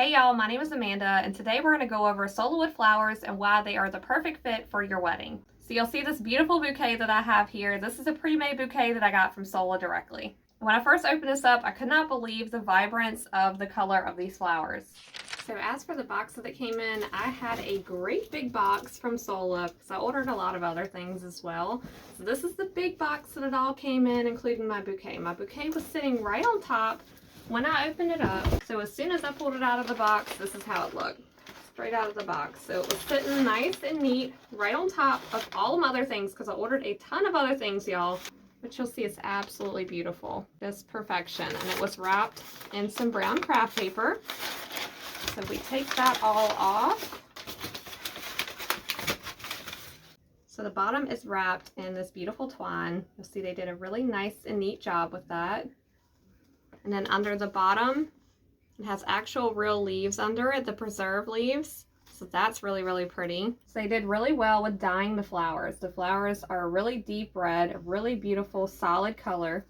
Hey y'all, my name is Amanda, and today we're going to go over Sola Wood Flowers and why they are the perfect fit for your wedding. So you'll see this beautiful bouquet that I have here. This is a pre-made bouquet that I got from Sola directly. When I first opened this up, I could not believe the vibrance of the color of these flowers. So as for the box that it came in, I had a great big box from Sola because I ordered a lot of other things as well. So this is the big box that it all came in, including my bouquet. My bouquet was sitting right on top when I opened it up. So as soon as I pulled it out of the box, this is how it looked. Straight out of the box. So it was sitting nice and neat right on top of all my other things because I ordered a ton of other things, y'all. But you'll see it's absolutely beautiful. Just perfection. And it was wrapped in some brown craft paper. So we take that all off. So the bottom is wrapped in this beautiful twine. You'll see they did a really nice and neat job with that. And then under the bottom, it has actual real leaves under it, the preserved leaves. So that's really, really pretty. So they did really well with dyeing the flowers. The flowers are a really deep red, a really beautiful, solid color.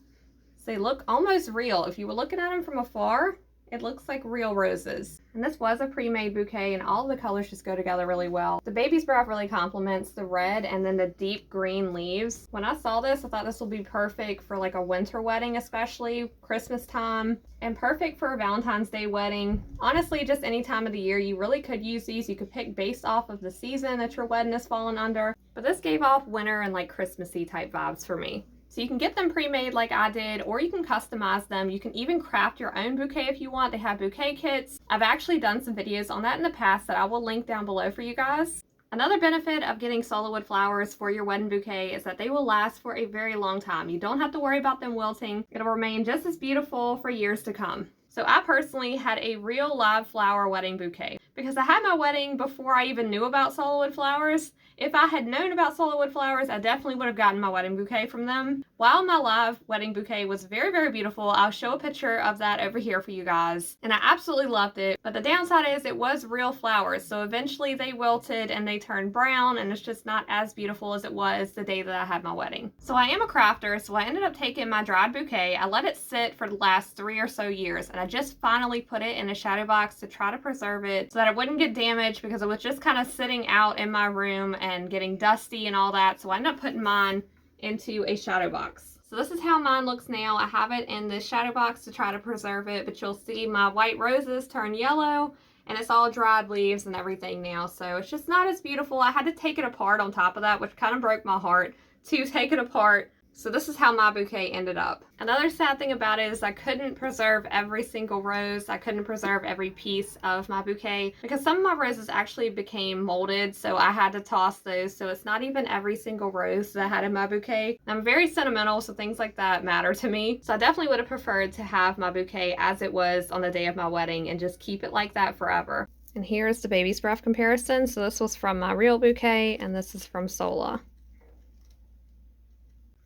So they look almost real. If you were looking at them from afar, it looks like real roses. And this was a pre-made bouquet and all the colors just go together really well. The baby's breath really complements the red and then the deep green leaves. When I saw this, I thought this would be perfect for like a winter wedding, especially Christmas time, and perfect for a Valentine's Day wedding. Honestly, just any time of the year, you really could use these. You could pick based off of the season that your wedding is falling under. But this gave off winter and like Christmassy type vibes for me. So you can get them pre-made like I did, or you can customize them. You can even craft your own bouquet if you want. They have bouquet kits. I've actually done some videos on that in the past that I will link down below for you guys. Another benefit of getting Sola Wood flowers for your wedding bouquet is that they will last for a very long time. You don't have to worry about them wilting. It'll remain just as beautiful for years to come. So I personally had a real live flower wedding bouquet because I had my wedding before I even knew about Sola Wood Flowers. If I had known about Sola Wood Flowers, I definitely would have gotten my wedding bouquet from them. While my live wedding bouquet was very, very beautiful, I'll show a picture of that over here for you guys. And I absolutely loved it. But the downside is it was real flowers. So eventually they wilted and they turned brown and it's just not as beautiful as it was the day that I had my wedding. So I am a crafter, so I ended up taking my dried bouquet. I let it sit for the last 3 or so years and I just finally put it in a shadow box to try to preserve it so that it wouldn't get damaged because it was just kind of sitting out in my room and getting dusty and all that. So I ended up putting mine into a shadow box. So this is how mine looks now. I have it in this shadow box to try to preserve it, but you'll see my white roses turn yellow and it's all dried leaves and everything now. So it's just not as beautiful. I had to take it apart on top of that, which kind of broke my heart to take it apart. So this is how my bouquet ended up. Another sad thing about it is I couldn't preserve every single rose. I couldn't preserve every piece of my bouquet because some of my roses actually became molded, so I had to toss those. So it's not even every single rose that I had in my bouquet. I'm very sentimental, so things like that matter to me. So I definitely would have preferred to have my bouquet as it was on the day of my wedding and just keep it like that forever. And here's the baby's breath comparison. So this was from my real bouquet and this is from Sola.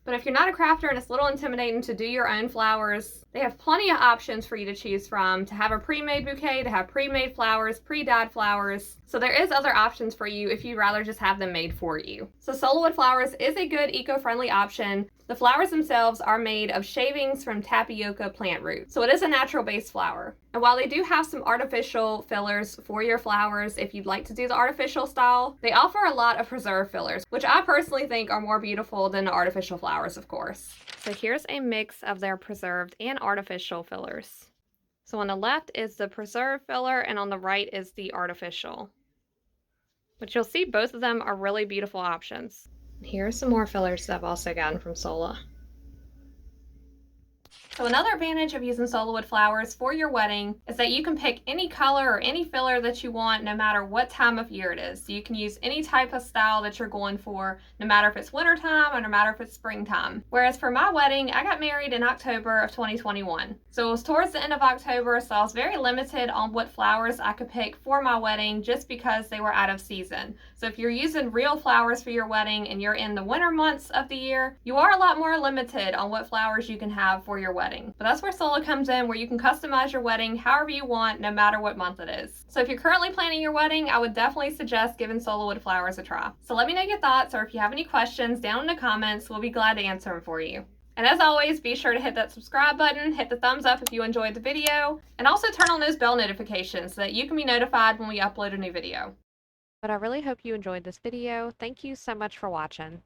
But if you're not a crafter and it's a little intimidating to do your own flowers, they have plenty of options for you to choose from, to have a pre-made bouquet, to have pre-made flowers, pre-dyed flowers. So there is other options for you if you'd rather just have them made for you. So Sola Wood Flowers is a good eco-friendly option. The flowers themselves are made of shavings from tapioca plant roots. So it is a natural-based flower. And while they do have some artificial fillers for your flowers, if you'd like to do the artificial style, they offer a lot of preserved fillers, which I personally think are more beautiful than the artificial flowers, of course. So here's a mix of their preserved and artificial fillers. So on the left is the preserved filler and on the right is the artificial. But you'll see both of them are really beautiful options. Here are some more fillers that I've also gotten from Sola. So another advantage of using Sola Wood Flowers for your wedding is that you can pick any color or any filler that you want no matter what time of year it is. So you can use any type of style that you're going for, no matter if it's wintertime or no matter if it's springtime. Whereas for my wedding, I got married in October of 2021. So it was towards the end of October, so I was very limited on what flowers I could pick for my wedding just because they were out of season. So if you're using real flowers for your wedding and you're in the winter months of the year, you are a lot more limited on what flowers you can have for your wedding. But that's where Sola comes in, where you can customize your wedding however you want, no matter what month it is. So if you're currently planning your wedding, I would definitely suggest giving Sola Wood Flowers a try. So let me know your thoughts, or if you have any questions down in the comments, we'll be glad to answer them for you. And as always, be sure to hit that subscribe button, hit the thumbs up if you enjoyed the video, and also turn on those bell notifications so that you can be notified when we upload a new video. But I really hope you enjoyed this video. Thank you so much for watching.